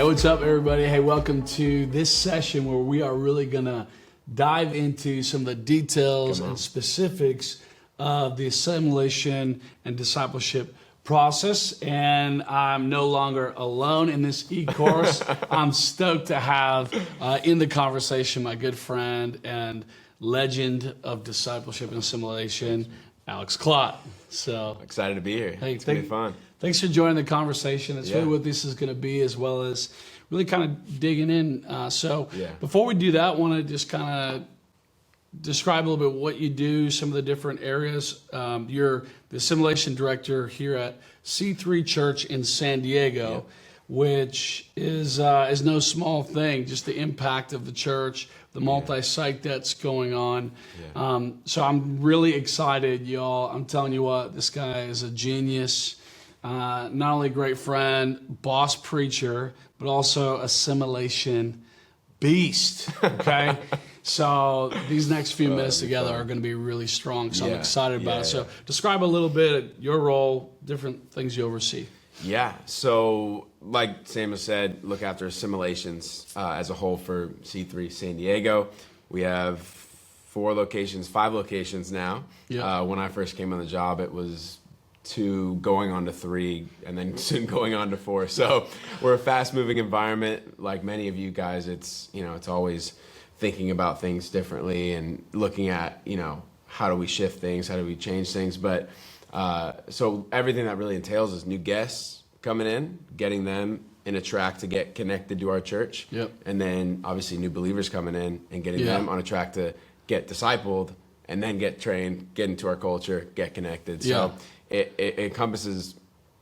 Hey, what's up, everybody? Hey, welcome to this session where we are really going to dive into some of the details and specifics of the assimilation and discipleship process. And I'm no longer alone in this e-course. I'm stoked to have in the conversation my good friend and legend of discipleship and assimilation, Alex Klott. So excited to be here. Hey, it's going to be fun. Thanks for joining the conversation. It's really what this is going to be, as well as really kind of digging in. Before we do that, I want to just kind of describe a little bit what you do, some of the different areas. You're the assimilation director here at C3 Church in San Diego, which is no small thing, just the impact of the church, the multi-site that's going on. So I'm really excited, y'all. I'm telling you what, this guy is a genius. Not only a great friend, boss preacher, but also assimilation beast, okay? So these next few minutes together are going to be really strong, so I'm excited about it. So describe a little bit your role, different things you oversee. Yeah, so like Sam has said, look after assimilations as a whole for C3 San Diego. We have 5 locations now. When I first came on the job, it was 2 going on to 3 and then soon going on to 4. So we're a fast-moving environment. Like many of you guys, it's always thinking about things differently and looking at, how do we shift things, how do we change things. But so everything that really entails is new guests coming in, getting them in a track to get connected to our church. And then obviously new believers coming in and getting them on a track to get discipled and then get trained, get into our culture, get connected. So it encompasses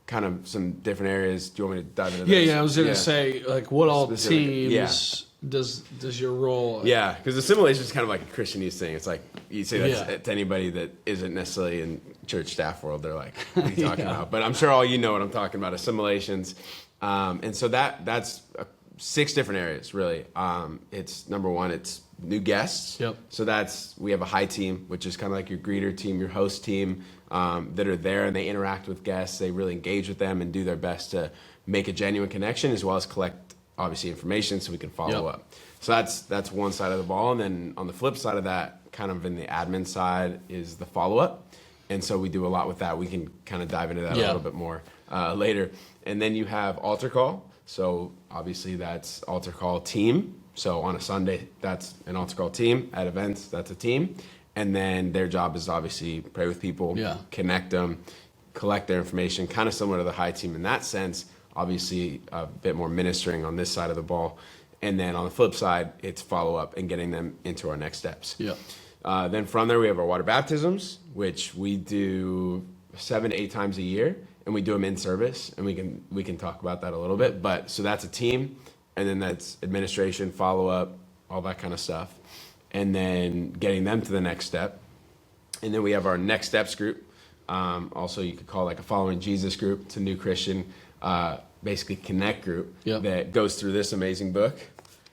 kind of some different areas. Do you want me to dive into this? I was going to say, like, what all teams does your role? Yeah, because assimilation is kind of like a Christianese thing. It's like you say that to anybody that isn't necessarily in church staff world. They're like, what are you talking about? But I'm sure all you know what I'm talking about, assimilations. And so that's 6 different areas, really. It's number 1, it's new guests. So we have a high team, which is kind of like your greeter team, your host team, that are there and they interact with guests. They really engage with them and do their best to make a genuine connection, as well as collect, obviously, information so we can follow up. So that's one side of the ball. And then on the flip side of that, kind of in the admin side, is the follow-up. And so we do a lot with that. We can kind of dive into that a little bit more later. And then you have altar call. So obviously that's altar call team. So on a Sunday, that's an altar call team. At events, that's a team. And then their job is obviously pray with people, connect them, collect their information, kind of similar to the high team in that sense. Obviously a bit more ministering on this side of the ball. And then on the flip side, it's follow-up and getting them into our next steps. Then from there, we have our water baptisms, which we do 7 to 8 times a year. And we do them in service, and we can talk about that a little bit. But so that's a team, and then that's administration, follow-up, all that kind of stuff. And then getting them to the next step. And then we have our next steps group. Also, you could call like a following Jesus group. It's a new Christian, basically connect group that goes through this amazing book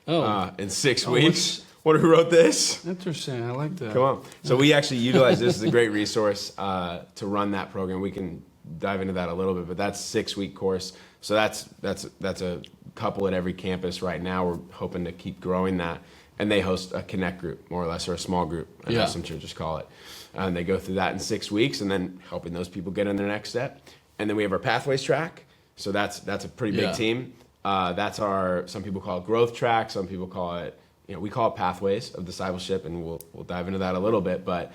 in 6 weeks. Who wrote this? Interesting. I like that. Come on. So we actually utilize this as a great resource to run that program. We can dive into that a little bit, but that's a 6-week course. So that's a couple at every campus right now. We're hoping to keep growing that. And they host a connect group, more or less, or a small group, as some churches call it. And they go through that in 6 weeks, and then helping those people get in their next step. And then we have our pathways track. So that's a pretty big team. That's some people call it growth track. Some people call it, we call it pathways of discipleship, and we'll dive into that a little bit. But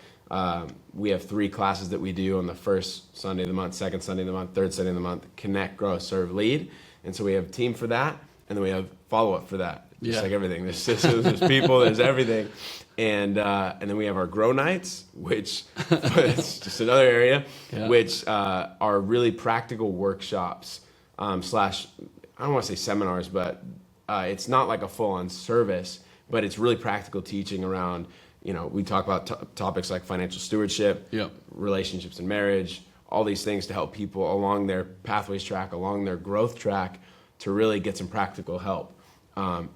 we have 3 classes that we do on the first Sunday of the month, second Sunday of the month, third Sunday of the month: connect, grow, serve, lead. And so we have a team for that, and then we have follow-up for that. Just like everything. There's systems, there's people, there's everything. And then we have our grow nights, which it's just another area, which are really practical workshops / I don't want to say seminars, but it's not like a full-on service, but it's really practical teaching around, we talk about topics like financial stewardship, relationships and marriage, all these things to help people along their pathways track, along their growth track, to really get some practical help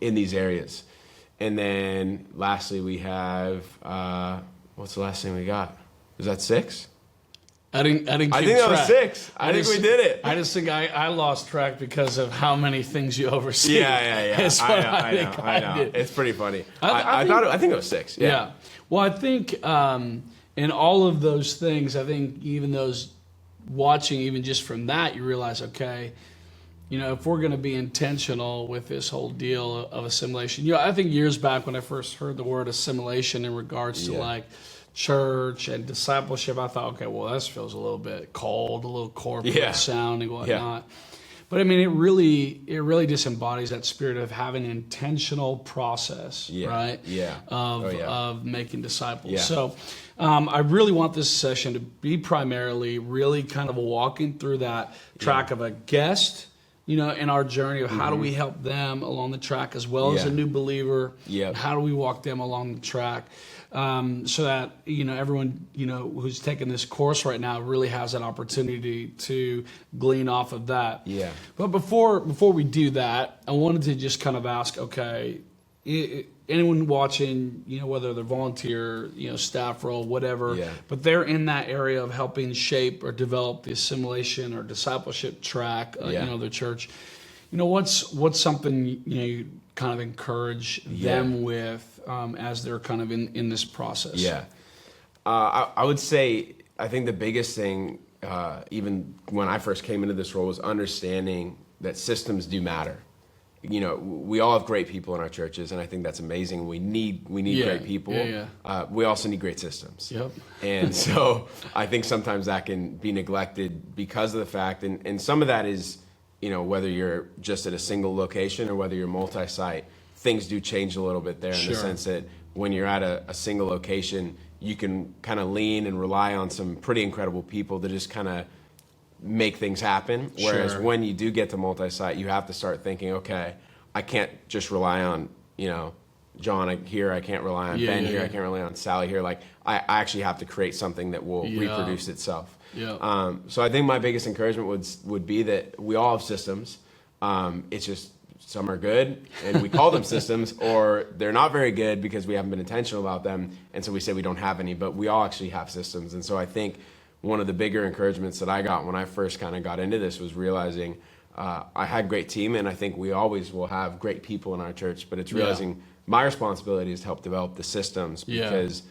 in these areas. And then lastly, we have, what's the last thing we got? Is that 6? I didn't keep I think that was track. 6. I think we did it. I just think I lost track because of how many things you oversee. Yeah. That's what I know. Did. It's pretty funny. I think it was 6. Yeah. Well, I think in all of those things, I think even those watching, even just from that, you realize, okay, if we're going to be intentional with this whole deal of assimilation, I think years back when I first heard the word assimilation in regards to like church and discipleship, I thought, okay, well, this feels a little bit cold, a little corporate sounding, whatnot. Yeah. But I mean, it really just embodies that spirit of having an intentional process, right? Yeah. Of making disciples. Yeah. So I really want this session to be primarily really kind of walking through that track of a guest, in our journey of how do we help them along the track as well as a new believer. Yeah. How do we walk them along the track? So that everyone who's taking this course right now really has an opportunity to glean off of that. Yeah. But before we do that, I wanted to just kind of ask, okay, anyone watching, whether they're volunteer, staff role, whatever, but they're in that area of helping shape or develop the assimilation or discipleship track, their church. What's something you kind of encourage them with as they're kind of in this process? Yeah, I would say I think the biggest thing, even when I first came into this role, was understanding that systems do matter. We all have great people in our churches, and I think that's amazing. We need great people. We also need great systems. Yep. And so I think sometimes that can be neglected because of the fact, and some of that is, whether you're just at a single location or whether you're multi-site, things do change a little bit there in the sense that when you're at a single location, you can kind of lean and rely on some pretty incredible people to just kind of make things happen. Whereas when you do get to multi-site, you have to start thinking, okay, I can't just rely on, John here, I can't rely on Ben here, I can't rely on Sally here. Like, I actually have to create something that will reproduce itself. Yeah. So I think my biggest encouragement would be that we all have systems. It's just some are good, and we call them systems, or they're not very good because we haven't been intentional about them, and so we say we don't have any, but we all actually have systems. And so I think one of the bigger encouragements that I got when I first kind of got into this was realizing I had a great team, and I think we always will have great people in our church, but it's realizing my responsibility is to help develop the systems because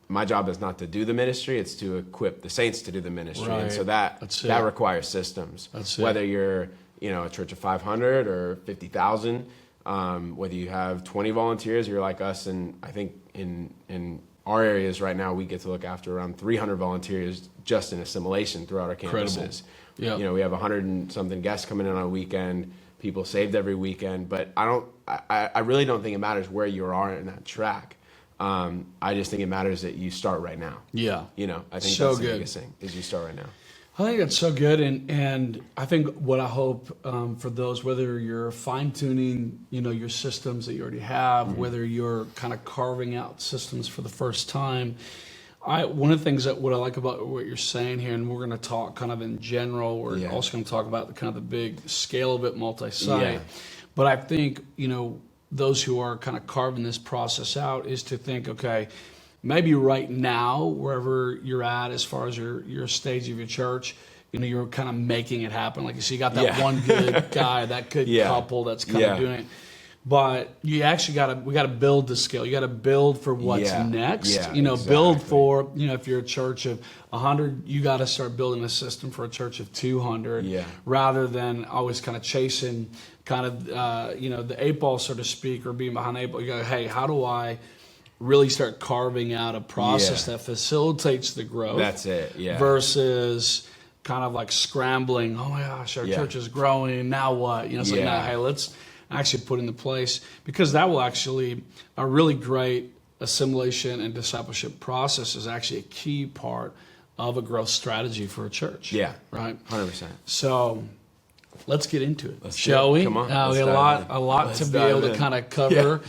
my job is not to do the ministry, it's to equip the saints to do the ministry. Right. And so that requires systems. Whether you're a church of 500 or 50,000, whether you have 20 volunteers, you're like us, and I think in our areas right now, we get to look after around 300 volunteers just in assimilation throughout our campuses. Yeah. We have 100 and something guests coming in on a weekend, people saved every weekend, but I really don't think it matters where you are in that track. I just think it matters that you start right now. Yeah. I think so that's the good. biggest thing is you start right now. I think that's so good, and I think what I hope for those, whether you're fine-tuning, your systems that you already have, whether you're kind of carving out systems for the first time, one of the things what I like about what you're saying here, and we're going to talk kind of in general, we're also going to talk about the kind of the big scale of it, multi-site, but I think, those who are kind of carving this process out is to think, okay, maybe right now, wherever you're at as far as your stage of your church, you're kind of making it happen. Like you see, you got that one good guy, that good couple that's kind of doing it. But you actually we got to build the skill. You got to build for what's next. Build for, if you're a church of 100, you got to start building a system for a church of 200 rather than always kind of chasing kind of, the 8 ball, so to speak, or being behind the 8 ball. You go, hey, how do I really start carving out a process that facilitates the growth? That's it, versus kind of like scrambling, oh my gosh, our church is growing, now what? It's like, nah, hey, let's actually put into place, because that will actually, a really great assimilation and discipleship process is actually a key part of a growth strategy for a church. Yeah. Right? 100%. So let's get into it, shall we? Come on. We have a lot to be able to kind of cover.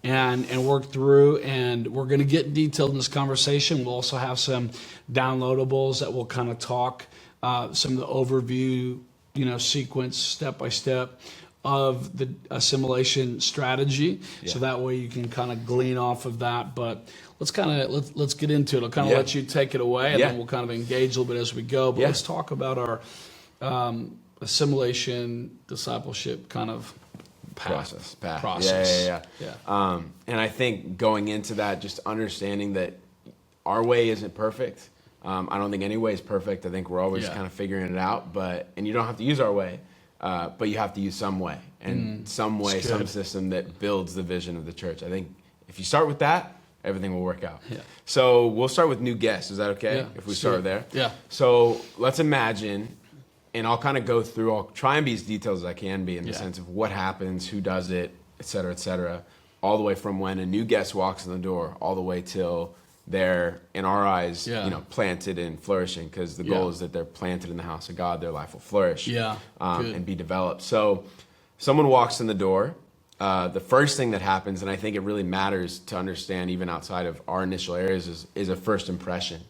And work through, and we're going to get detailed in this conversation. We'll also have some downloadables that will kind of talk some of the overview, sequence step by step of the assimilation strategy. So that way you can kind of glean off of that. But let's get into it. I'll kind of let you take it away, and then we'll kind of engage a little bit as we go. But let's talk about our assimilation, discipleship kind of process. Yeah. And I think going into that, just understanding that our way isn't perfect. I don't think any way is perfect. I think we're always kind of figuring it out. And you don't have to use our way, but you have to use some way, and some system that builds the vision of the church. I think if you start with that, everything will work out. So we'll start with new guests. Is that okay? If we start there? Yeah. So let's imagine, and I'll kind of go through, I'll try and be as detailed as I can be in the sense of what happens, who does it, et cetera, all the way from when a new guest walks in the door, all the way till they're, in our eyes, planted and flourishing, because the goal is that they're planted in the house of God, their life will flourish and be developed. So someone walks in the door. The first thing that happens, and I think it really matters to understand even outside of our initial areas, is a first impression.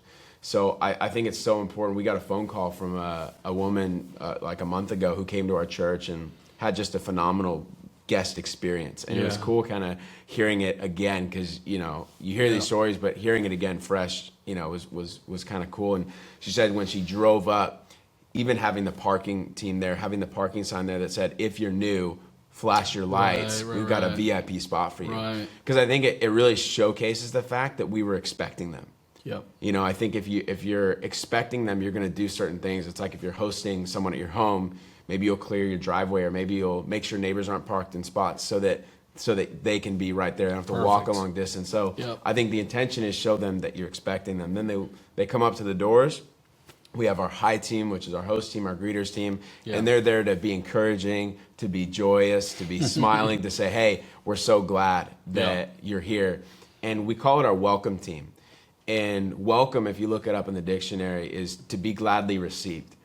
So I think it's so important. We got a phone call from a woman like a month ago who came to our church and had just a phenomenal guest experience. And it was cool kind of hearing it again, because, you hear these stories, but hearing it again fresh, was kind of cool. And she said when she drove up, even having the parking team there, having the parking sign there that said, if you're new, flash your lights. We've got a VIP spot for you. Because I think it really showcases the fact that we were expecting them. I think if you're expecting them, you're going to do certain things. It's like if you're hosting someone at your home, maybe you'll clear your driveway, or maybe you'll make sure neighbors aren't parked in spots so that they can be right there. They don't have to walk a long distance. So I think the intention is show them that you're expecting them. Then they come up to the doors. We have our high team, which is our host team, our greeters team, and they're there to be encouraging, to be joyous, to be smiling, to say, hey, we're so glad that you're here. And we call it our welcome team. And welcome, if you look it up in the dictionary, is to be gladly received.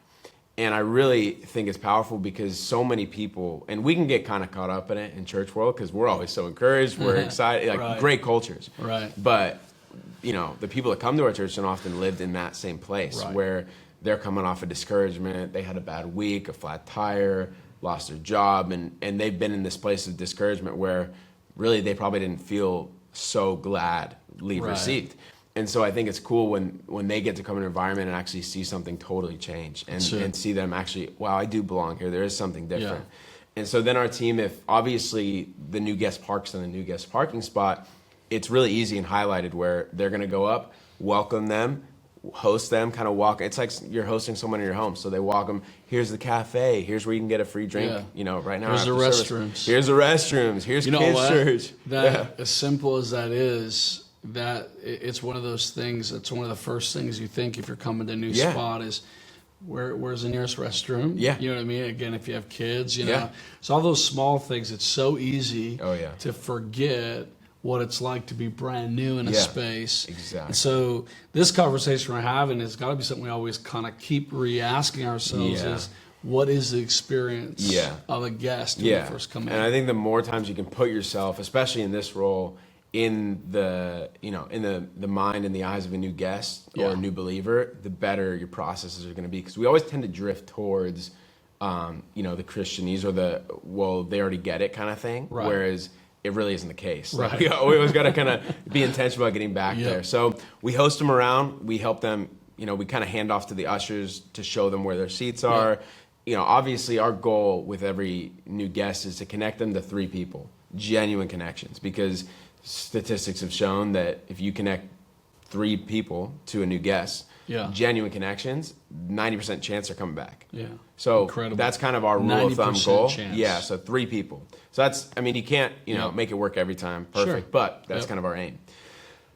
And I really think it's powerful because so many people, and we can get kind of caught up in it in church world because we're always so encouraged, we're excited, great cultures. But, the people that come to our church don't often lived in that same place where they're coming off a discouragement, they had a bad week, a flat tire, lost their job, and they've been in this place of discouragement where really they probably didn't feel so gladly received. And so I think it's cool when they get to come in an environment and actually see something totally change and see them actually, wow, I do belong here. There is something different. And so then our team, if obviously the new guest parks in the new guest parking spot, it's really easy and highlighted where they're going to go up, welcome them, host them, kind of walk. It's like you're hosting someone in your home. So they walk them, here's the cafe, here's where you can get a free drink, right now. Here's the restrooms. Here's the restrooms. Here's kids' church. As simple as that is, that it's one of those things, it's one of the first things you think if you're coming to a new spot is, where's the nearest restroom? You know what I mean? Again, if you have kids, So all those small things, it's so easy to forget what it's like to be brand new in a space. Exactly. And so this conversation we're having has got to be something we always kind of keep re-asking ourselves is, what is the experience of a guest when they first come in? And I think the more times you can put yourself, especially in this role, in the mind and the eyes of a new guest or a new believer, the better your processes are going to be. Because we always tend to drift towards, the Christianese or they already get it kind of thing. Whereas it really isn't the case. Like, we always got to kind of be intentional about getting back there. So we host them around. We help them. We kind of hand off to the ushers to show them where their seats are. Obviously our goal with every new guest is to connect them to 3 people, genuine connections, because statistics have shown that if you connect 3 people to a new guest, genuine connections, 90% chance they're coming back. So that's kind of our rule of thumb goal. Chance. So 3 people. So that's, you can't, make it work every time perfect, but that's kind of our aim.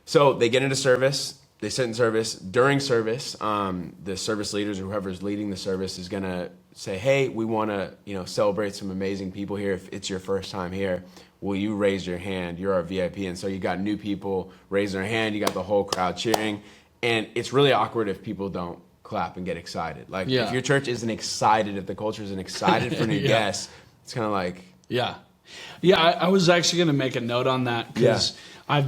So they get into service, they sit in service. During service, the service leaders or whoever's leading the service is going to say, hey, we want to, celebrate some amazing people here. If it's your first time here, will you raise your hand? You're our VIP. And so you got new people raising their hand. You got the whole crowd cheering. And it's really awkward if people don't clap and get excited. Like if your church isn't excited, if the culture isn't excited for new guests, it's kind of like. I was actually going to make a note on that because I've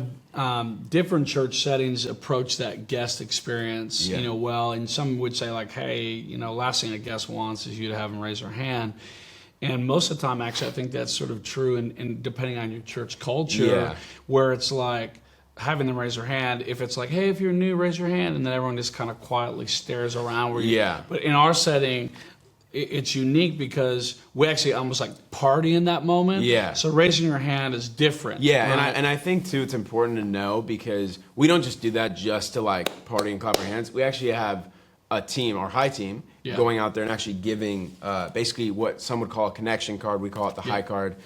different church settings approach that guest experience, well, and some would say like, hey, last thing a guest wants is you to have them raise their hand. And most of the time, actually, I think that's sort of true, and depending on your church culture, where it's like having them raise their hand. If it's like, hey, if you're new, raise your hand, and then everyone just kind of quietly stares around. But in our setting, it's unique because we actually almost like party in that moment. So raising your hand is different. Right? And I think too it's important to know, because we don't just do that just to like party and clap our hands. We actually have a team, our high team, going out there and actually giving basically what some would call a connection card. We call it the high card.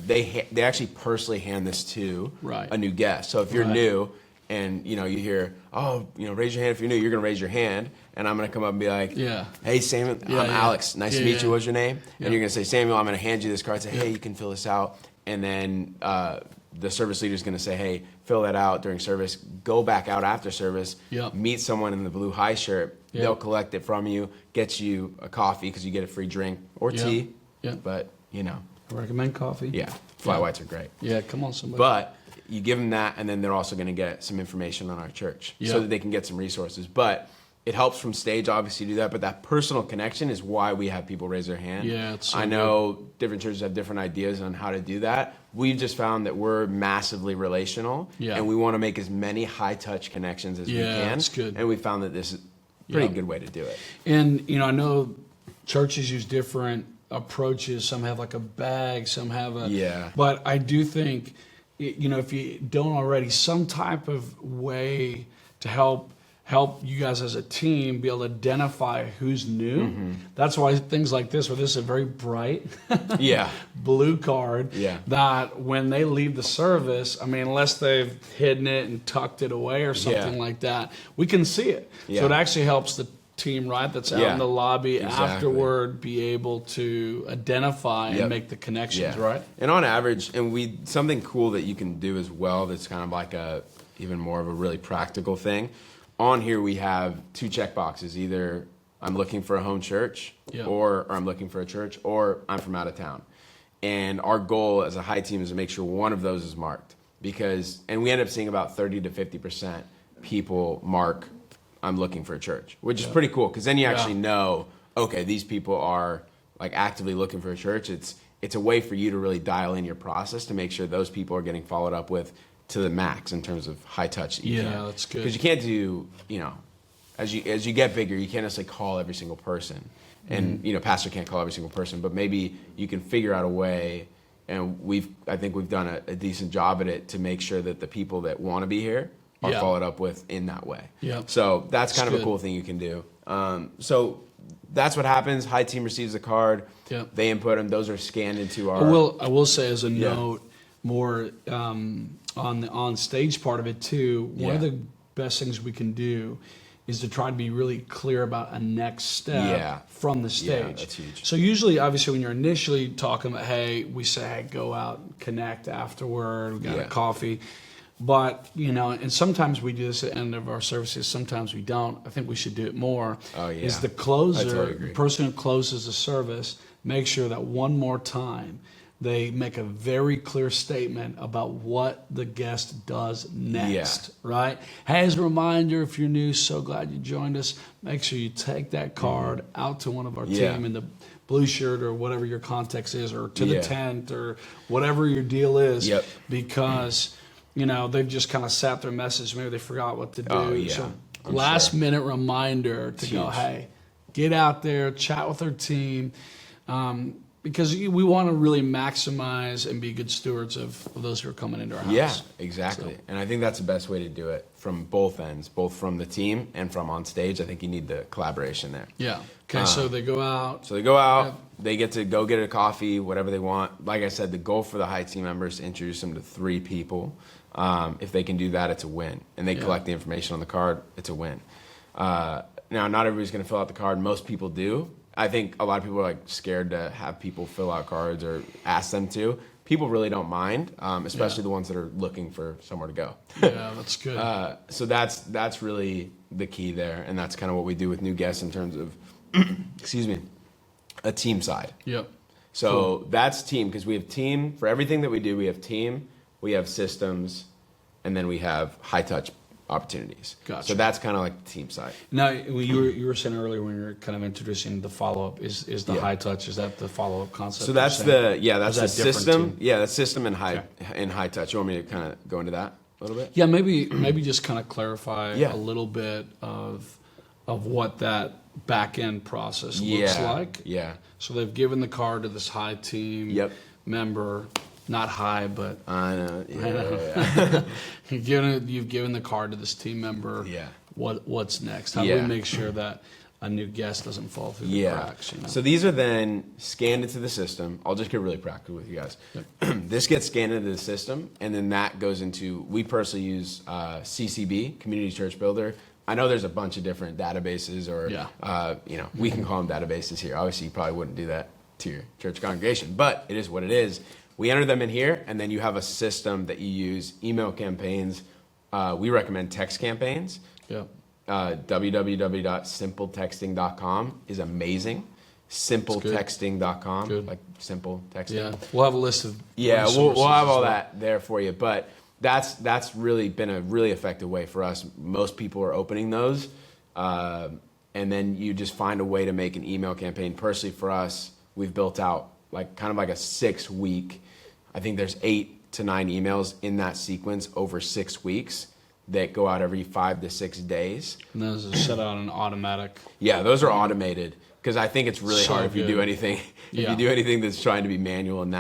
They actually personally hand this to a new guest. So if you're new and you hear, raise your hand if you're new, you're gonna raise your hand. And I'm going to come up and be like, hey, Samuel, I'm Alex. Nice to meet you. What's your name? And you're going to say, Samuel, I'm going to hand you this card. Say, hey, you can fill this out. And then the service leader is going to say, hey, fill that out during service. Go back out after service. Meet someone in the blue high shirt. They'll collect it from you, get you a coffee because you get a free drink or tea. But, I recommend coffee. Flat whites are great. Come on, somebody. But you give them that, and then they're also going to get some information on our church so that they can get some resources. But it helps from stage, obviously, to do that, but that personal connection is why we have people raise their hand. It's so I know different churches have different ideas on how to do that. We've just found that we're massively relational, and we want to make as many high-touch connections as we can. That's good. And we found that this is a pretty good way to do it. And, I know churches use different approaches. Some have like a bag, some have a... But I do think, if you don't already, some type of way to help you guys as a team be able to identify who's new. That's why things like this, where this is a very bright blue card, that when they leave the service, unless they've hidden it and tucked it away or something like that, we can see it. So it actually helps the team that's out in the lobby afterward be able to identify and make the connections, right? And on average, something cool that you can do as well that's kind of like even more of a really practical thing. On here we have 2 check boxes. Either I'm looking for a home church, or I'm looking for a church, or I'm from out of town. And our goal as a high team is to make sure one of those is marked. And we end up seeing about 30 to 50% people mark, I'm looking for a church, which is pretty cool, because then you actually know, okay, these people are like actively looking for a church. It's a way for you to really dial in your process to make sure those people are getting followed up with to the max in terms of high touch. That's good. Because you can't do, as you get bigger, you can't necessarily call every single person. And, pastor can't call every single person, but maybe you can figure out a way, and I think we've done a decent job at it to make sure that the people that want to be here are followed up with in that way. So that's kind of a cool thing you can do. So that's what happens. High team receives the card. They input them. Those are scanned into our... I will say as a note, more on the on-stage part of it too, one of the best things we can do is to try to be really clear about a next step from the stage. That's huge. So usually, obviously, when you're initially talking about, we say, hey, go out and connect afterward, we got a coffee. But, and sometimes we do this at the end of our services, sometimes we don't. I think we should do it more. Is the closer, the person who closes the service, make sure that one more time they make a very clear statement about what the guest does next, right? Hey, as a reminder, if you're new, so glad you joined us. Make sure you take that card out to one of our team in the blue shirt or whatever your context is, or to the tent or whatever your deal is, because, they've just kind of sat their message. Maybe they forgot what to do. So last minute reminder to go, hey, get out there, chat with our team. Because we want to really maximize and be good stewards of those who are coming into our house. Yeah, exactly. So. And I think that's the best way to do it from both ends, both from the team and from on stage. I think you need the collaboration there. Yeah. Okay, so they go out. They get to go get a coffee, whatever they want. Like I said, the goal for the high team members is to introduce them to 3 people. If they can do that, it's a win. And they collect the information on the card, it's a win. Now, not everybody's going to fill out the card. Most people do. I think a lot of people are like scared to have people fill out cards or ask them to. People really don't mind, especially the ones that are looking for somewhere to go. Yeah, that's good. So that's really the key there, and that's kind of what we do with new guests in terms of, a team side. Yep. So that's team, because we have team for everything that we do. We have team, we have systems, and then we have high touch opportunities. Gotcha. So that's kind of like the team side. Now, you were saying earlier when you were kind of introducing the follow-up, is the high touch, is that the follow-up concept? So that's the system. Too? Yeah, the system and high touch. You want me to kind of go into that a little bit? Yeah, maybe just kind of clarify Yeah. a little bit of what that back end process looks like. Yeah. So they've given the card to this high team member, not high, but I know. you've given the card to this team member. Yeah. What's next? How do we make sure that a new guest doesn't fall through the cracks? You know? So these are then scanned into the system. I'll just get really practical with you guys. Yep. This gets scanned into the system, and then that goes into, we personally use CCB, Community Church Builder. I know there's a bunch of different databases, or we can call them databases here. Obviously, you probably wouldn't do that to your church congregation, but it is what it is. We enter them in here, and then you have a system that you use, email campaigns. We recommend text campaigns. Yep. www.simpletexting.com is amazing. Simpletexting.com, like simple texting. Yeah, we'll have a list of we'll have all that there for you. But that's really been a really effective way for us. Most people are opening those, and then you just find a way to make an email campaign. Personally, for us, we've built out like kind of like a 6-week. I think there's 8 to 9 emails in that sequence over 6 weeks that go out every 5 to 6 days. And those are set out in automatic. Yeah, those are automated, because I think it's really hard if you do anything. If you do anything that's trying to be manual in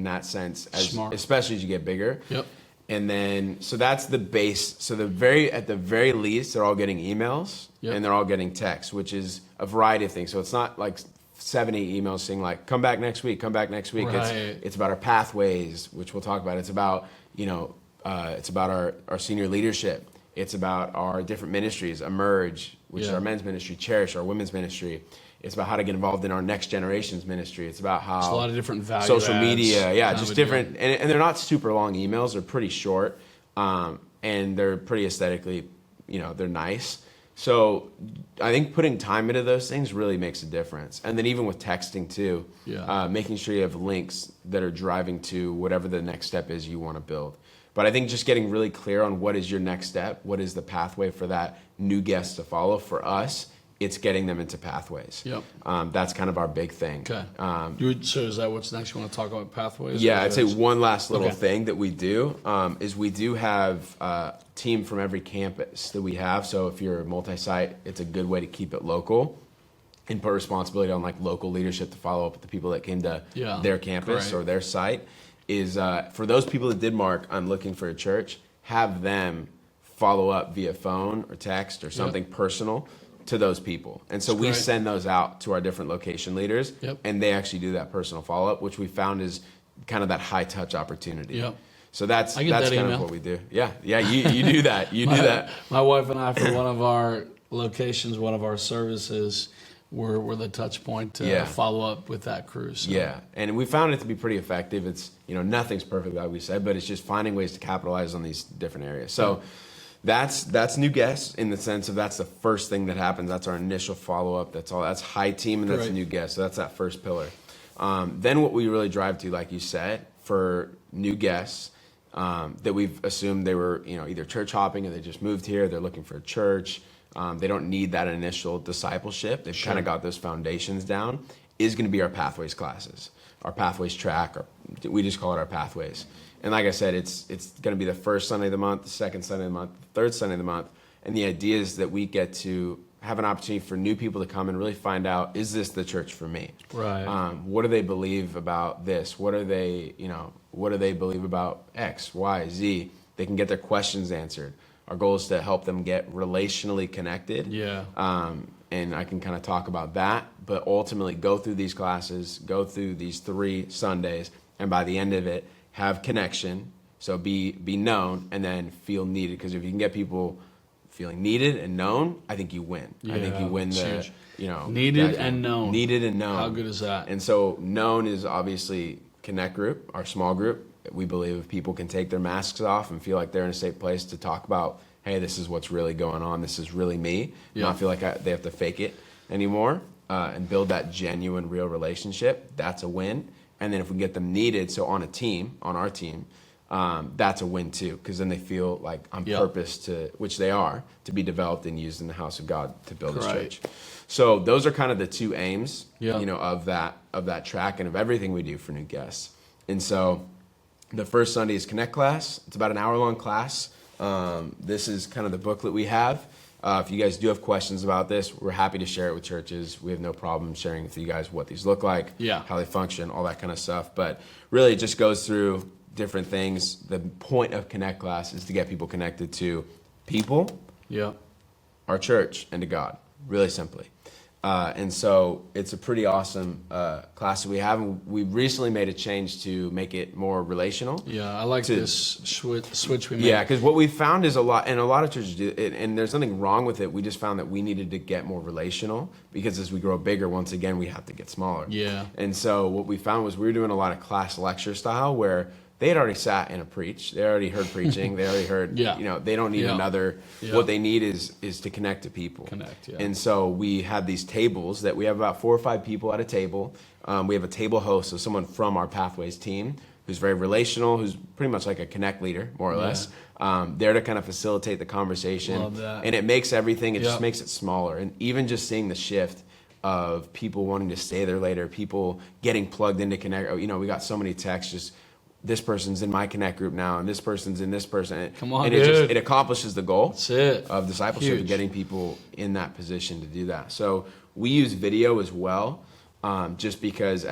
that sense, especially as you get bigger. Yep. And then, so that's the base. So at the very least, they're all getting emails and they're all getting texts, which is a variety of things. So it's not like 70 emails saying like, come back next week. Right. It's about our pathways, which we'll talk about. It's about, it's about our senior leadership. It's about our different ministries, Emerge, which is our men's ministry, Cherish, our women's ministry. It's about how to get involved in our next generation's ministry. It's about how... It's a lot of different value social adds, media, just different. And they're not super long emails. They're pretty short. And they're pretty aesthetically, they're nice. So I think putting time into those things really makes a difference. And then even with texting too, making sure you have links that are driving to whatever the next step is you want to build. But I think just getting really clear on what is your next step, what is the pathway for that new guest to follow. For us, it's getting them into pathways. Yep. That's kind of our big thing. Okay. So is that what's next? You want to talk about pathways? Yeah, I'd say one last little thing that we do is we do have a team from every campus that we have. So if you're multi-site, it's a good way to keep it local and put responsibility on like local leadership to follow up with the people that came to their campus or their site. Is for those people that did mark, I'm looking for a church, have them follow up via phone or text or something personal to those people. And so we send those out to our different location leaders, and they actually do that personal follow-up, which we found is kind of that high-touch opportunity. Yep. So that's kind of what we do. Yeah, you do that. You do that. My wife and I, for one of our locations, one of our services, we're the touch point to follow up with that crew. So. Yeah, and we found it to be pretty effective. It's, nothing's perfect, like we said, but it's just finding ways to capitalize on these different areas. So that's new guests in the sense of that's the first thing that happens. That's our initial follow-up. That's all. That's high team, and that's new guests. So that's that first pillar. Then what we really drive to, like you said, for new guests that we've assumed they were, either church hopping or they just moved here, they're looking for a church. They don't need that initial discipleship. They've kind of got those foundations down. Is going to be our Pathways classes, our Pathways track. We just call it our Pathways. And like I said, it's going to be the first Sunday of the month, the second Sunday of the month, the third Sunday of the month. And the idea is that we get to have an opportunity for new people to come and really find out, is this the church for me? Right. What do they believe about this? What do they believe about X, Y, Z? They can get their questions answered. Our goal is to help them get relationally connected. Yeah. And I can kind of talk about that, but ultimately go through these classes, go through these 3 Sundays, and by the end of it, have connection. So be known, and then feel needed. Because if you can get people feeling needed and known, I think you win. I think you win the, needed and known. Needed and known. How good is that? And so known is obviously Connect Group, our small group. We believe if people can take their masks off and feel like they're in a safe place to talk about, hey, this is what's really going on. This is really me. Not feel like they have to fake it anymore, and build that genuine, real relationship. That's a win. And then if we get them needed, so on our team, that's a win too, because then they feel like on purpose to, which they are, to be developed and used in the house of God to build His church. So those are kind of the two aims, of that track and of everything we do for new guests. And so the first Sunday is Connect class. It's about an hour-long class. This is kind of the booklet we have. If you guys do have questions about this, we're happy to share it with churches. We have no problem sharing with you guys what these look like, how they function, all that kind of stuff. But really, it just goes through different things. The point of Connect class is to get people connected to people, our church, and to God, really simply. And so it's a pretty awesome class that we have. And we recently made a change to make it more relational. Yeah, I like this switch we made. Yeah, because what we found is a lot of churches do it, and there's nothing wrong with it. We just found that we needed to get more relational, because as we grow bigger, once again, we have to get smaller. Yeah. And so what we found was we were doing a lot of class lecture style, where they had already sat in a preach. They already heard preaching. They already heard, they don't need another. What they need is to connect to people. And so we have these tables that we have about 4 or 5 people at a table. We have a table host, so someone from our Pathways team who's very relational, who's pretty much like a Connect leader, more or less. There to kind of facilitate the conversation. Love that. And it makes everything, it just makes it smaller. And even just seeing the shift of people wanting to stay there later, people getting plugged into Connect. We got so many texts just, this person's in my Connect group now, and this person's in this person. Come on, and it accomplishes the goal of discipleship, of getting people in that position to do that. So we use video as well, just because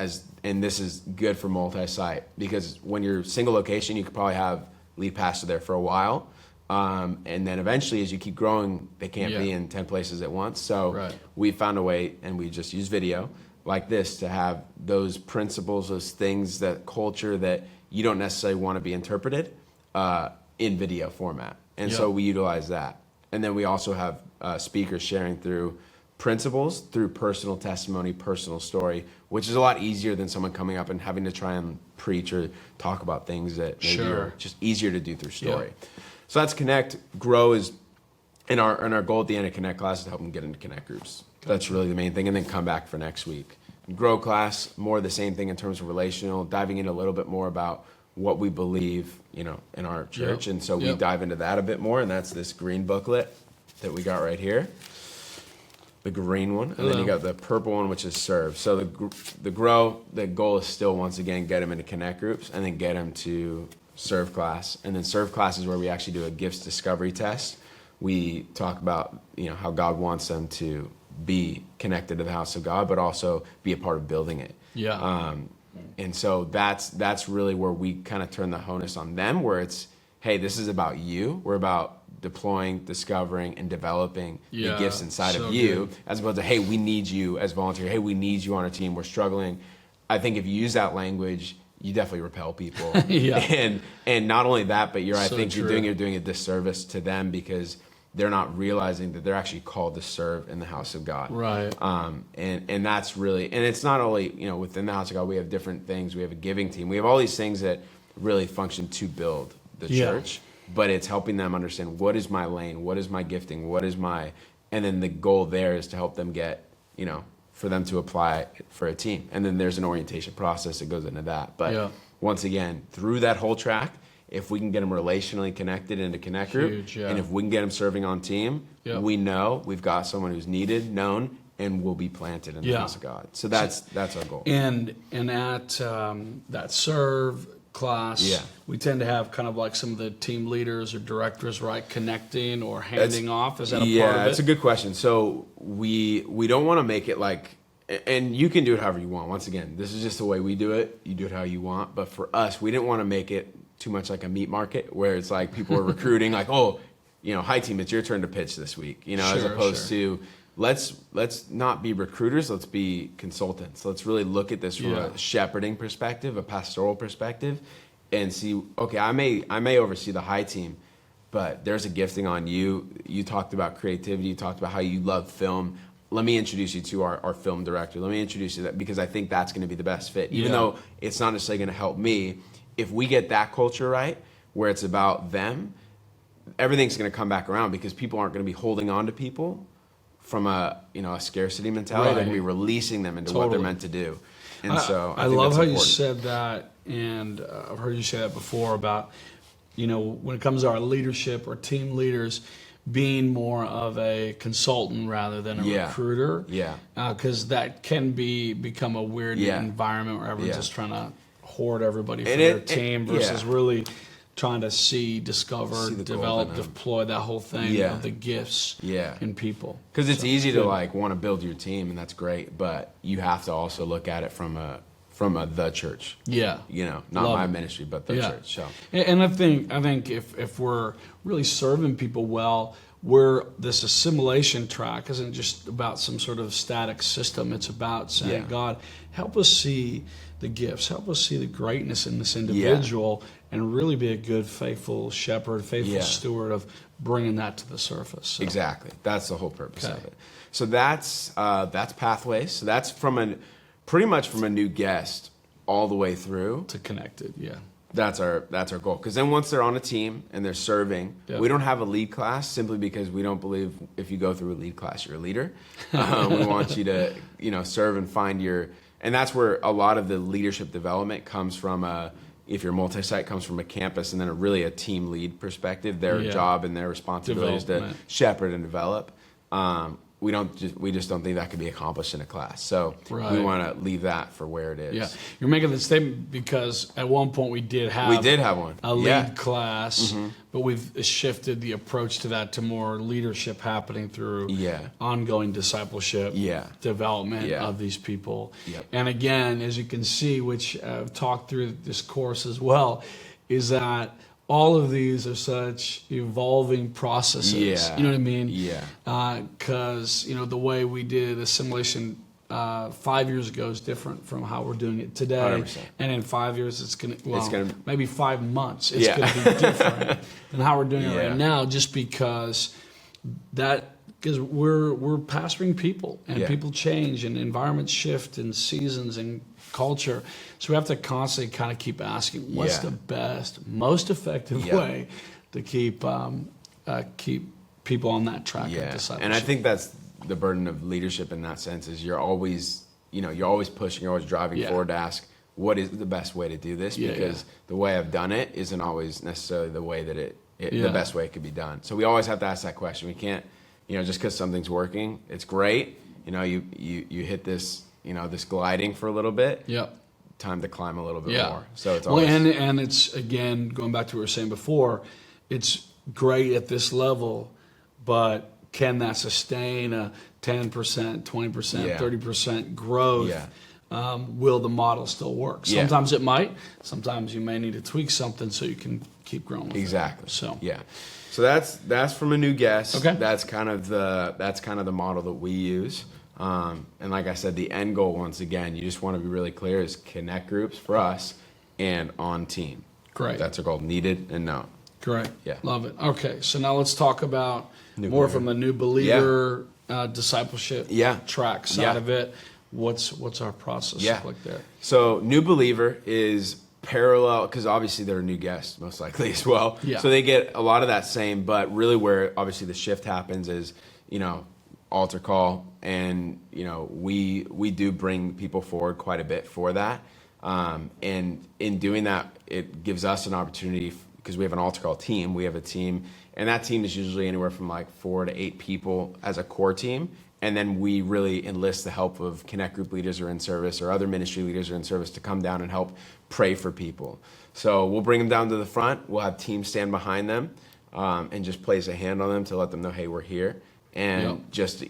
and this is good for multi-site, because when you're single location, you could probably have lead pastor there for a while. And then eventually, as you keep growing, they can't be in 10 places at once. So we found a way, and we just use video like this to have those principles, those things, that culture that you don't necessarily want to be interpreted in video format. And so we utilize that. And then we also have speakers sharing through principles, through personal testimony, personal story, which is a lot easier than someone coming up and having to try and preach or talk about things that maybe are just easier to do through story. So that's Connect. Grow is, and our goal at the end of Connect class is to help them get into Connect groups. That's really the main thing, and then come back for next week. Grow class, more of the same thing in terms of relational, diving into a little bit more about what we believe, in our church. And so we dive into that a bit more, and that's this green booklet that we got right here. The green one, and then you got the purple one, which is serve. So the grow, the goal is still, once again, get them into Connect groups, and then get them to serve class. And then serve class is where we actually do a gifts discovery test. We talk about, how God wants them to be connected to the house of God, but also be a part of building it. And so that's really where we kind of turn the onus on them, where it's, hey, this is about you. We're about deploying, discovering, and developing the gifts inside of you, as opposed to, hey, we need you as volunteer. Hey, we need you on our team. We're struggling. I think if you use that language, you definitely repel people. And not only that, but I think you're doing a disservice to them, because they're not realizing that they're actually called to serve in the house of God. Right. And that's really, and it's not only, within the house of God, we have different things. We have a giving team. We have all these things that really function to build the church, but it's helping them understand, what is my lane? What is my gifting? And then the goal there is to help them get, for them to apply for a team. And then there's an orientation process that goes into that. But once again, through that whole track, if we can get them relationally connected into Connect Group, and if we can get them serving on team, we know we've got someone who's needed, known, and will be planted in the house of God. So that's our goal. And at that serve class, we tend to have kind of like some of the team leaders or directors, right, connecting or handing off. Is that a part of it? Yeah, that's a good question. So we don't want to make it like, and you can do it however you want. Once again, this is just the way we do it. You do it how you want. But for us, we didn't want to make it too much like a meat market, where it's like people are recruiting, like, oh, hi team, it's your turn to pitch this week, as opposed to let's not be recruiters, let's be consultants. Let's really look at this from a shepherding perspective, a pastoral perspective, and see, okay, I may oversee the high team, but there's a gifting on you. You talked about creativity, you talked about how you love film. Let me introduce you to our film director. Let me introduce you to that, because I think that's going to be the best fit, even though it's not necessarily going to help me. If we get that culture right, where it's about them, everything's going to come back around, because people aren't going to be holding on to people from a scarcity mentality. They're going to be releasing them into what they're meant to do. And I love how you said that, and I've heard you say that before about, when it comes to our leadership or team leaders, being more of a consultant rather than a recruiter. Yeah. Because that can become a weird environment where everyone's just trying to hoard everybody for their team versus really trying to discover, develop, deploy that whole thing of the gifts in people. Because it's easy to want to build your team, and that's great, but you have to also look at it from the church. Yeah. Not my ministry, but the church. So. And I think if we're really serving people well, this assimilation track isn't just about some sort of static system. It's about saying, God, help us see the gifts, help us see the greatness in this individual, and really be a good, faithful shepherd, faithful steward of bringing that to the surface. So. Exactly. That's the whole purpose of it. So that's Pathways. So that's pretty much from a new guest all the way through to connected. Yeah. That's our goal. Because then once they're on a team and they're serving, we don't have a lead class simply because we don't believe if you go through a lead class, you're a leader. We want you to, serve and find and that's where a lot of the leadership development comes from. If you're multi-site, comes from a campus and then a team lead perspective. Their job and their responsibility is to shepherd and develop. We just don't think that could be accomplished in a class. So we want to leave that for where it is. Yeah, you're making the statement because at one point we did have one a lead class, but we've shifted the approach to that to more leadership happening through ongoing discipleship, development of these people. And again, as you can see, which I've talked through this course as well, is that all of these are such evolving processes. You know what I mean? Yeah. Because, the way we did assimilation 5 years ago is different from how we're doing it today. 100%. And in 5 years, it's going to, maybe 5 months, it's going to be different than how we're doing it right now, just because we're pastoring people, and people change, and environments shift, and seasons and culture. So we have to constantly kind of keep asking, what's the best, most effective way to keep people on that track of discipleship? And I think that's the burden of leadership in that sense, is you're always pushing, you're always driving forward to ask, what is the best way to do this? Because the way I've done it isn't always necessarily the way that the best way it could be done. So we always have to ask that question. We can't, just because something's working, it's great. You hit this, this gliding for a little bit. Yep. Time to climb a little bit more. So it's always... and it's, again, going back to what we were saying before, it's great at this level, but can that sustain a 10%, 20%, 30% growth? Will the model still work? Sometimes it might. Sometimes you may need to tweak something so you can keep growing with exactly. it. So So that's from a new guest. Okay. That's kind of the model that we use. And like I said, the end goal, once again, you just want to be really clear, is connect groups for us and on team. Great. That's our goal, needed and known. Great. Yeah. Love it. Okay, so now let's talk about from a new believer discipleship track side of it. What's our process look like there? So new believer is parallel, because obviously they're a new guest most likely as well. So they get a lot of that same, but really where obviously the shift happens is, altar call, and we do bring people forward quite a bit for that, and in doing that, it gives us an opportunity, because we have an altar call team. We have a team, and that team is usually anywhere from like 4 to 8 people as a core team, and then we really enlist the help of connect group leaders who are in service, or other ministry leaders who are in service, to come down and help pray for people. So we'll bring them down to the front. We'll have teams stand behind them, and just place a hand on them to let them know, hey, we're here. And just,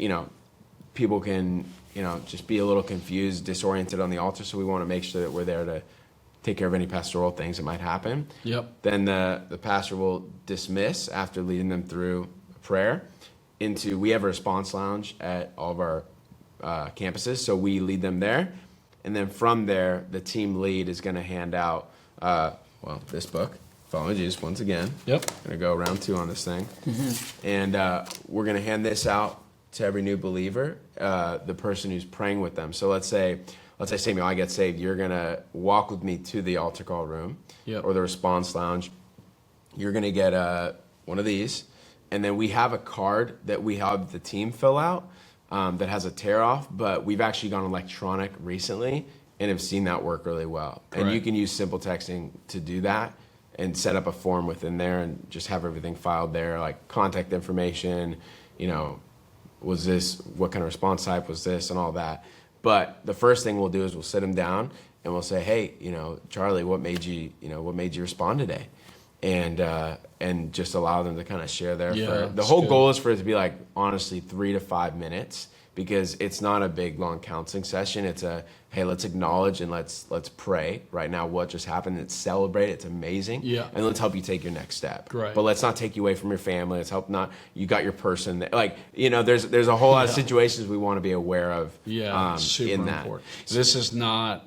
people can, just be a little confused, disoriented on the altar. So we want to make sure that we're there to take care of any pastoral things that might happen. Then the pastor will dismiss after leading them through a prayer we have a response lounge at all of our campuses. So we lead them there. And then from there, the team lead is going to hand out, this book, Following Jesus, once again. Going to go round 2 on this thing. And we're going to hand this out to every new believer, the person who's praying with them. So let's say Samuel, I get saved. You're going to walk with me to the altar call room or the response lounge. You're going to get one of these. And then we have a card that we have the team fill out that has a tear off, but we've actually gone electronic recently. and have seen that work really well. Correct. And you can use simple texting to do that and set up a form within there and just have everything filed there, like contact information, was this, what kind of response type was this, and all that. But the first thing we'll do is we'll sit them down and we'll say, hey, Charlie, what made you respond today? And just allow them to kind of share their. The whole goal is for it to be like, honestly, 3 to 5 minutes, because it's not a big long counseling session. It's hey, let's acknowledge and let's pray right now what just happened. Let's celebrate. It's amazing. Yeah. And let's help you take your next step. Right. But let's not take you away from your family. Let's help not, you got your person that, there's a whole lot of situations we want to be aware of. Super in that. important. This is not,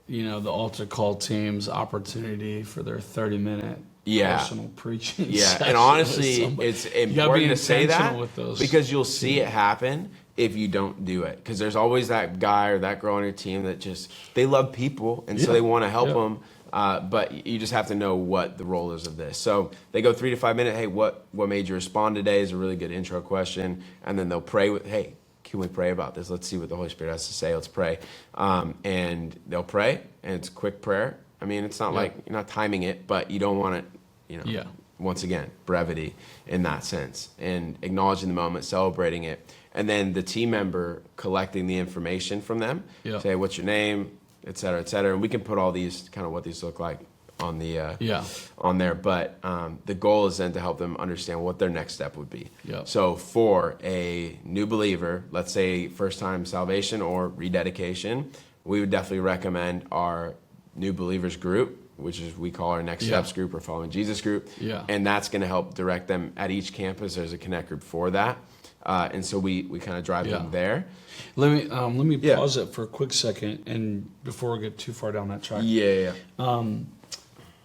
the altar call team's opportunity for their 30-minute personal preaching session. And honestly, it's important to say that with those, because you'll see it happen if you don't do it. Because there's always that guy or that girl on your team that they love people, and so they want to help them. But you just have to know what the role is of this. So they go 3 to 5 minutes. Hey, what made you respond today is a really good intro question. And then they'll pray with, hey, can we pray about this? Let's see what the Holy Spirit has to say. Let's pray. And they'll pray, and it's a quick prayer. I mean, it's not like you're not timing it, but you don't want it, once again, brevity in that sense, and acknowledging the moment, celebrating it. And then the team member collecting the information from them, say, what's your name, et cetera, et cetera. And we can put all these, kind of what these look like on the on there. But the goal is then to help them understand what their next step would be. So for a new believer, let's say first time salvation or rededication, we would definitely recommend our new believers group, which is we call our next steps group or following Jesus group. And that's going to help direct them at each campus. There's a connect group for that. And so we kind of drive them there. Let me pause it for a quick second, and before we get too far down that track.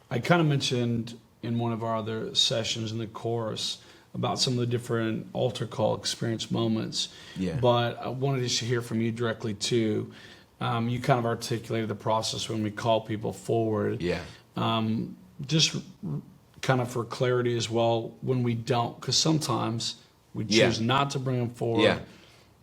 I kind of mentioned in one of our other sessions in the course about some of the different altar call experience moments. But I wanted to hear from you directly too. You kind of articulated the process when we call people forward. Just kind of for clarity as well, when we don't, because sometimes we choose not to bring them forward.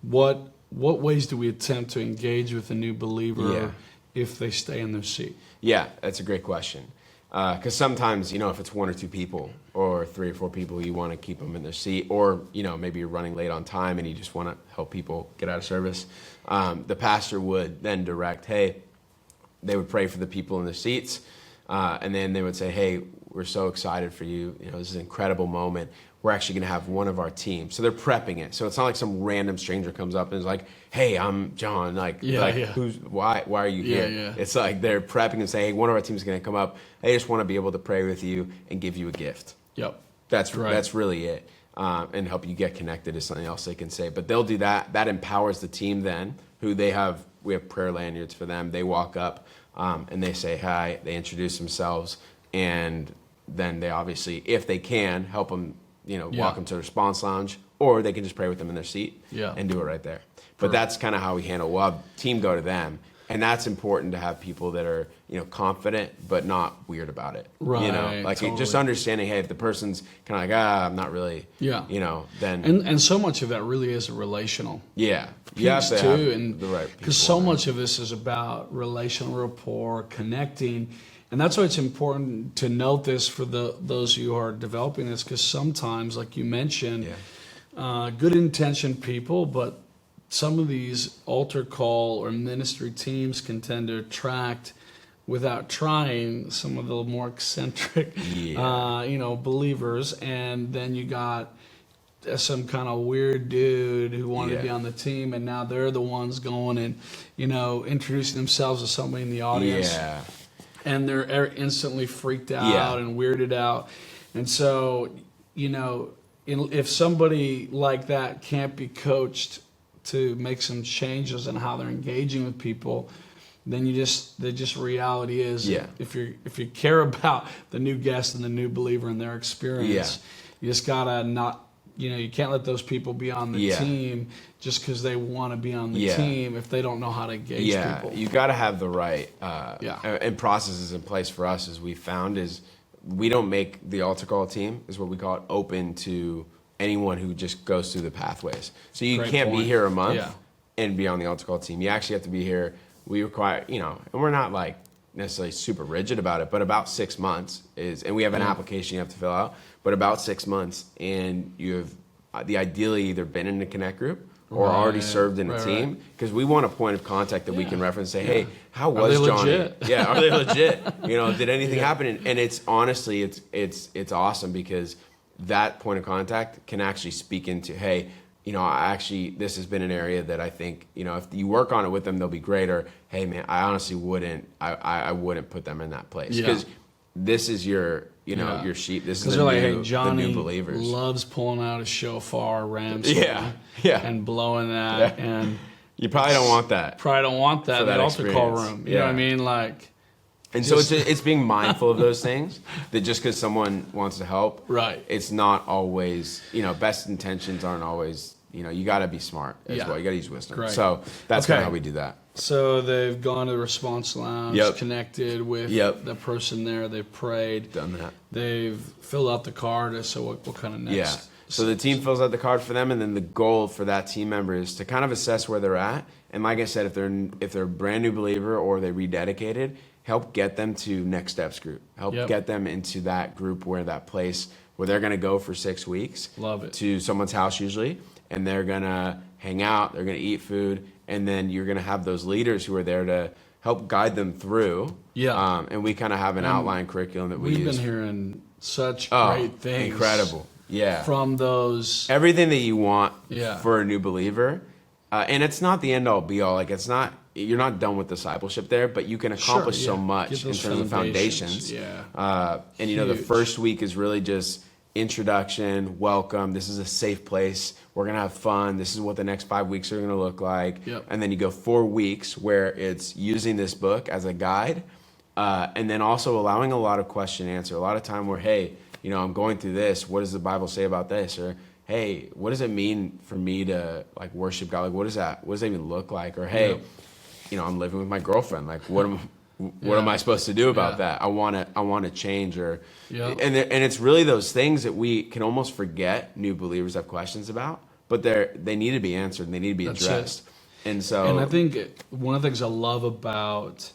What ways do we attempt to engage with a new believer if they stay in their seat? That's a great question. Because sometimes, if it's 1 or 2 people or 3 or 4 people, you want to keep them in their seat, or, maybe you're running late on time and you just want to help people get out of service. The pastor would then direct, hey, they would pray for the people in the seats, and then they would say, hey, we're so excited for you. This is an incredible moment. We're actually going to have one of our team. So they're prepping it. So it's not like some random stranger comes up and is like, hey, I'm John. Why are you here? It's like they're prepping and saying, hey, one of our team is going to come up. They just want to be able to pray with you and give you a gift. That's really it. And help you get connected is something else they can say. But they'll do that. That empowers the team then, we have prayer lanyards for them. They walk up and they say hi. They introduce themselves. And then they obviously, if they can, help them, walk them to the response lounge, or they can just pray with them in their seat and do it right there. But that's kind of how we handle. We'll have team go to them. And that's important to have people that are, confident, but not weird about it. Just understanding, hey, if the person's kind of like, I'm not really, then. And so much of that really is relational. You have to have the right people. Because so much of this is about relational rapport, connecting. And that's why it's important to note this for those who are developing this, because sometimes, like you mentioned, good intentioned people, but some of these altar call or ministry teams can tend to attract, without trying, some of the more eccentric, believers. And then you got some kind of weird dude who wanted to be on the team, and now they're the ones going and, introducing themselves to somebody in the audience. And they're instantly freaked out and weirded out. And so, if somebody like that can't be coached to make some changes in how they're engaging with people, then reality is if you care about the new guest and the new believer and their experience, you just gotta not. You can't let those people be on the team just because they want to be on the team if they don't know how to engage people. You got to have the right and processes in place. For us, as we found, is we don't make the altar call team, is what we call it, open to anyone who just goes through the pathways. So you can't be here a month and be on the altar call team. You actually have to be here we require, and we're not like necessarily super rigid about it, but about 6 months and we have an application you have to fill out, but about 6 months, and you have ideally either been in a connect group or already served in a team, because we want a point of contact that we can reference and say, hey, how was Johnny? Legit? Yeah, are they legit? Did anything happen? And it's honestly, it's awesome, because that point of contact can actually speak into, hey, this has been an area that I think, if you work on it with them, they'll be great. Or, hey, man, I honestly wouldn't, I wouldn't put them in that place, because this is your, your sheep. This is Johnny the new believers. Loves pulling out a shofar, Rams, and blowing that, and you probably don't want that. Probably don't want that in the altar call room. You know what I mean, like. And so it's being mindful of those things, that just because someone wants to help, it's not always, best intentions aren't always, you got to be smart as well. You got to use wisdom. Great. So that's kind of how we do that. So they've gone to the response lounge, connected with the person there. They've prayed. Done that. They've filled out the card. So what kind of next? Yeah. So the team fills out the card for them, and then the goal for that team member is to kind of assess where they're at. And like I said, if they're a brand new believer or they rededicated, help get them to Next Steps group. Help get them into that group, where that place where they're going to go for 6 weeks. Love it. To someone's house usually, and they're going to hang out, they're going to eat food, and then you're going to have those leaders who are there to help guide them through. Yeah. And we kind of have an outline curriculum that we use. We've been hearing such great things. Incredible. Yeah. From those. Everything that you want for a new believer. And it's not the end all be all. Like, it's not, you're not done with discipleship there, but you can accomplish so much in terms of foundations. And the first week is really just introduction, welcome. This is a safe place. We're going to have fun. This is what the next 5 weeks are going to look like. And then you go 4 weeks where it's using this book as a guide. And then also allowing a lot of question and answer. A lot of time where, hey, I'm going through this. What does the Bible say about this? Or, hey, what does it mean for me to like worship God? Like, what does that even look like? Or, hey, I'm living with my girlfriend. Like, what am I supposed to do about that? I want to change. Or, and it's really those things that we can almost forget new believers have questions about, but they need to be answered and they need to be addressed. And I think one of the things I love about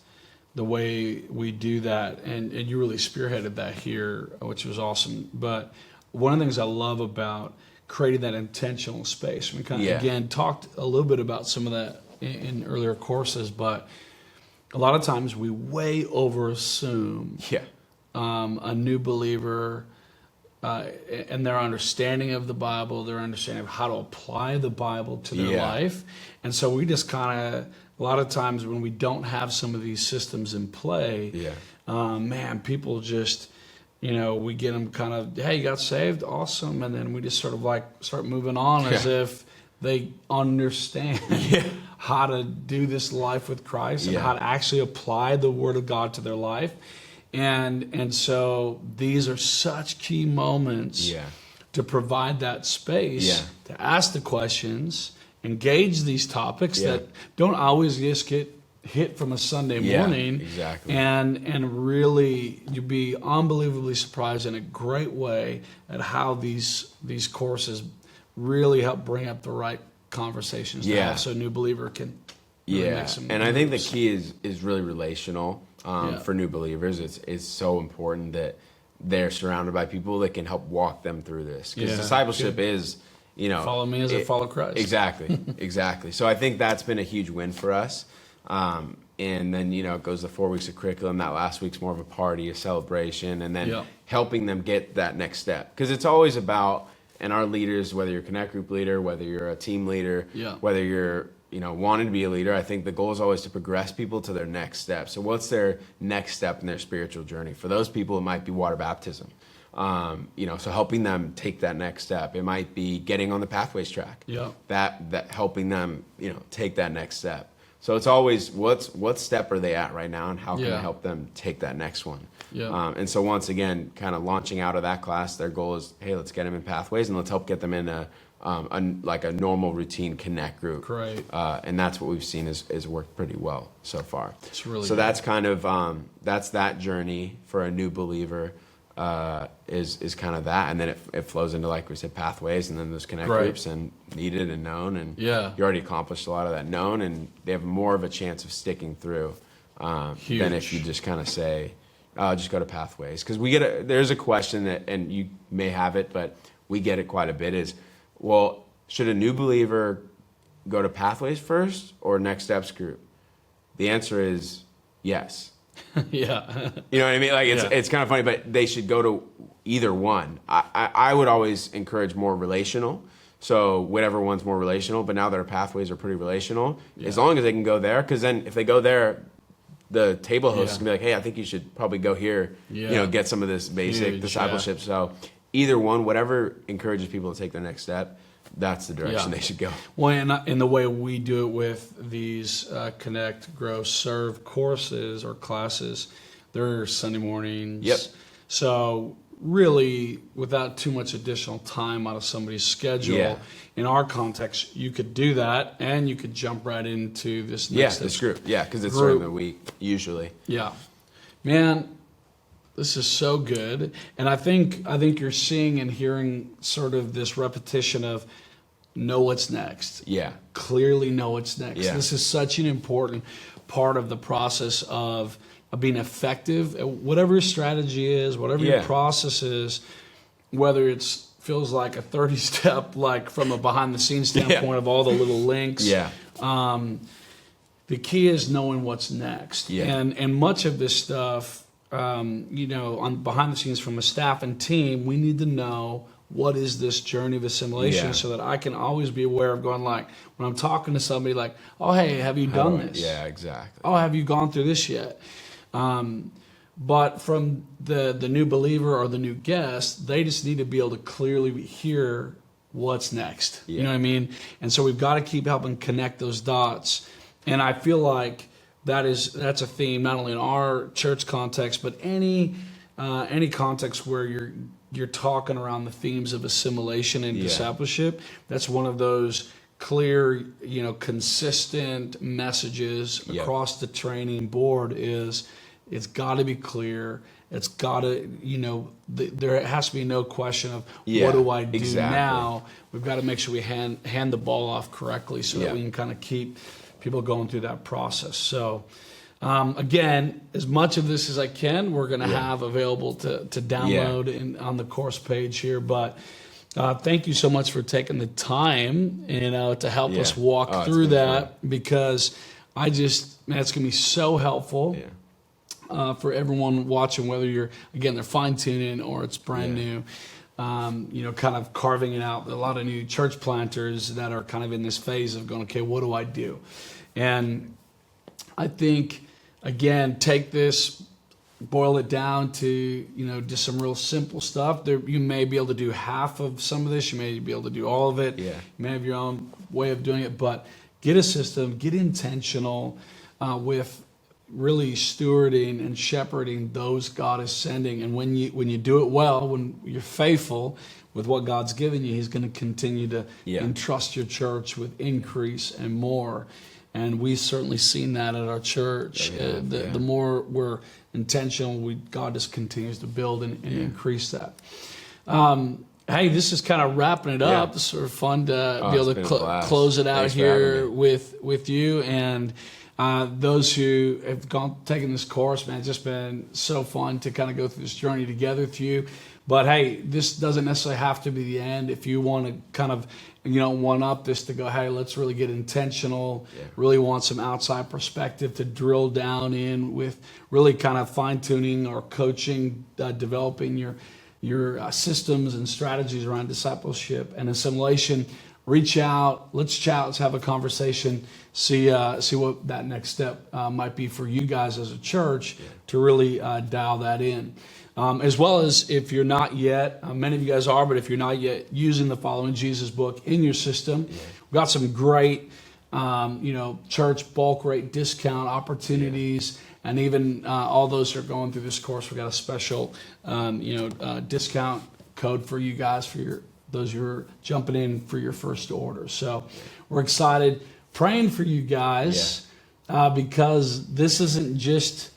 the way we do that, and you really spearheaded that here, which was awesome. But one of the things I love about creating that intentional space, we kind of again talked a little bit about some of that in earlier courses, but a lot of times we way over assume a new believer and their understanding of the Bible, their understanding of how to apply the Bible to their life. And so we just kind of, a lot of times when we don't have some of these systems in play, people just, we get them kind of, hey, you got saved? Awesome. And then we just sort of like start moving on as if they understand how to do this life with Christ and how to actually apply the Word of God to their life. And so these are such key moments to provide that space to ask the questions, engage these topics that don't always just get hit from a Sunday morning. And really you'd be unbelievably surprised in a great way at how these courses really help bring up the right conversations to have, so a new believer can really make some and moves. I think the key is really relational. For new believers, it's so important that they're surrounded by people that can help walk them through this, because discipleship is, follow me as I follow Christ. Exactly. So I think that's been a huge win for us. And then it goes to 4 weeks of curriculum. That last week's more of a party, a celebration, and then helping them get that next step, because it's always about, and our leaders, whether you're a connect group leader, whether you're a team leader, whether you're wanting to be a leader, I think the goal is always to progress people to their next step. So what's their next step in their spiritual journey? For those people, it might be water baptism. So helping them take that next step. It might be getting on the pathways track. That helping them, take that next step. So it's always what step are they at right now, and how can I help them take that next one? And so once again, kind of launching out of that class, their goal is, hey, let's get them in pathways and let's help get them in a normal routine connect group. Great. And that's what we've seen is worked pretty well so far. It's really so good. That's kind of that's that journey for a new believer. is kind of that, and then it flows into, like we said, pathways, and then those connect groups and needed and known, and you already accomplished a lot of that known, and they have more of a chance of sticking through than if you just kind of say, just go to pathways. Because there's a question that, and you may have it, but we get it quite a bit, is, well, should a new believer go to pathways first or next steps group? The answer is yes. Yeah. You know what I mean? Like, it's kind of funny, but they should go to either one. I would always encourage more relational. So whatever one's more relational, but now their pathways are pretty relational. As long as they can go there, because then if they go there, the table host can be like, hey, I think you should probably go here, get some of this basic discipleship. So either one, whatever encourages people to take their next step, that's the direction they should go. Well, and in the way we do it with these Connect, Grow, Serve courses or classes, they're Sunday mornings. Yep. So really, without too much additional time out of somebody's schedule, in our context, you could do that, and you could jump right into this next this group. Yeah, because it's during the week, usually. Yeah. Man, this is so good. And I think you're seeing and hearing sort of this repetition of know what's next. Yeah. Clearly know what's next. Yeah. This is such an important part of the process of being effective at whatever your strategy is, whatever your process is, whether it feels like a 30-step, like from a behind-the-scenes standpoint of all the little links. Yeah. The key is knowing what's next. Yeah. And much of this stuff, on behind the scenes from a staff and team, we need to know what is this journey of assimilation so that I can always be aware of going, like, when I'm talking to somebody, like, oh, hey, have you done this? Yeah, exactly. Oh, have you gone through this yet? But from the new believer or the new guest, they just need to be able to clearly hear what's next. You know what I mean? And so we've got to keep helping connect those dots. And I feel like that's a theme not only in our church context, but any context where you're talking around the themes of assimilation and discipleship. That's one of those clear, consistent messages across the training board. It's got to be clear. It's got to, there has to be no question of what do I do now. We've got to make sure we hand the ball off correctly so that we can kind of keep people going through that process. So, again, as much of this as I can, we're going to have available to download on the course page here. But thank you so much for taking the time to help us walk through that, because it's going to be so helpful for everyone watching, whether they're fine tuning or it's brand new. Kind of carving it out. A lot of new church planters that are kind of in this phase of going, okay, what do I do? And I think, again, take this, boil it down to, just some real simple stuff. You may be able to do half of some of this. You may be able to do all of it. Yeah. You may have your own way of doing it, but get a system, get intentional with really stewarding and shepherding those God is sending. And when you do it well, when you're faithful with what God's given you, He's going to continue to entrust your church with increase and more. And we've certainly seen that at our church. The more we're intentional, God just continues to build and increase that. Hey, this is kind of wrapping it up. It's sort of fun to be able to close it out. Thanks here with you. And those who have taken this course, man, it's just been so fun to kind of go through this journey together with you. But hey, this doesn't necessarily have to be the end. If you want to kind of, one up this to go, hey, let's really get intentional, really want some outside perspective to drill down in with really kind of fine tuning or coaching, developing your systems and strategies around discipleship and assimilation. Reach out, let's chat, let's have a conversation, see what that next step might be for you guys as a church to really dial that in. As well as if you're not yet, many of you guys are, but if you're not yet using the Following Jesus book in your system, we've got some great, church bulk rate discount opportunities. And even all those who are going through this course, we've got a special, discount code for you guys, for those who are jumping in for your first order. So we're excited, praying for you guys, because this isn't just,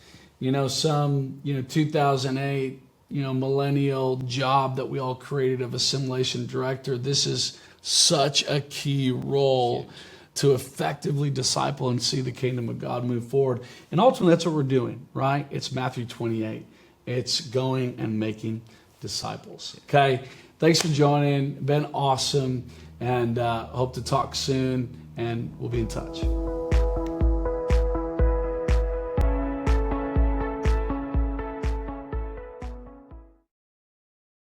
some, 2008, millennial job that we all created of assimilation director, this is such a key role to effectively disciple and see the kingdom of God move forward. And ultimately, that's what we're doing, right? It's Matthew 28. It's going and making disciples. Okay, thanks for joining. Been awesome, and hope to talk soon, and we'll be in touch.